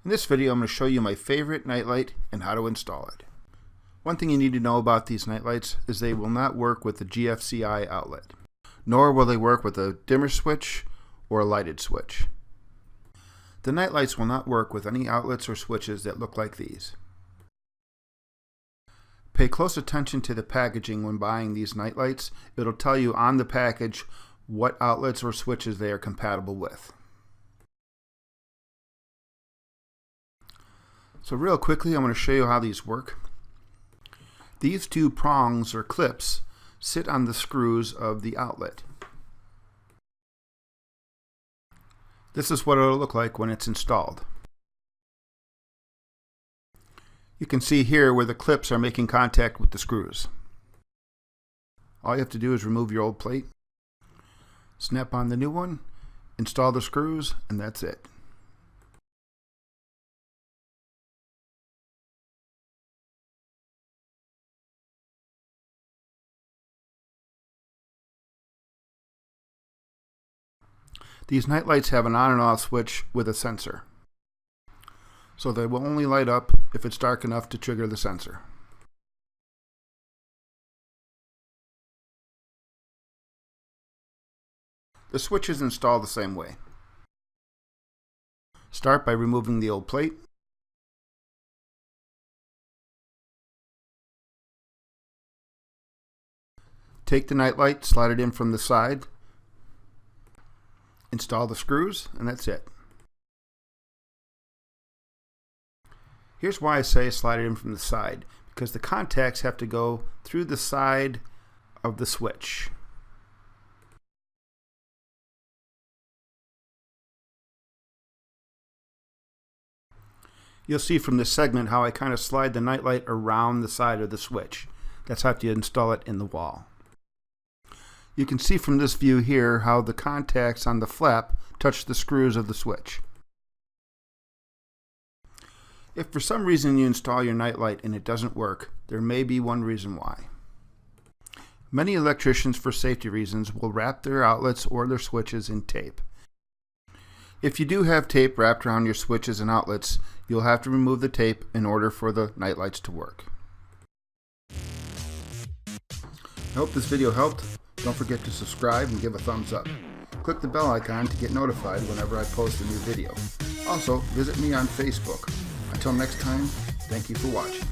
In this video, I'm going to show you my favorite nightlight and how to install it. One thing you need to know about these nightlights is they will not work with the GFCI outlet, nor will they work with a dimmer switch or a lighted switch. The nightlights will not work with any outlets or switches that look like these. Pay close attention to the packaging when buying these nightlights. It'll tell you on the package what outlets or switches they are compatible with. So real quickly, I'm going to show you how these work. These two prongs or clips sit on the screws of the outlet. This is what it'll look like when it's installed. You can see here where the clips are making contact with the screws. All you have to do is remove your old plate, snap on the new one, install the screws, and that's it. These nightlights have an on and off switch with a sensor, so they will only light up if it's dark enough to trigger the sensor. The switch is installed the same way. Start by removing the old plate. Take the nightlight, slide it in from the side, install the screws, and that's it. Here's why I say slide it in from the side, because the contacts have to go through the side of the switch. You'll see from this segment how I kind of slide the nightlight around the side of the switch. That's how you install it in the wall. You can see from this view here how the contacts on the flap touch the screws of the switch. If for some reason you install your nightlight and it doesn't work, there may be one reason why. Many electricians, for safety reasons, will wrap their outlets or their switches in tape. If you do have tape wrapped around your switches and outlets, you'll have to remove the tape in order for the nightlights to work. I hope this video helped. Don't forget to subscribe and give a thumbs up. Click the bell icon to get notified whenever I post a new video. Also, visit me on Facebook. Until next time, thank you for watching.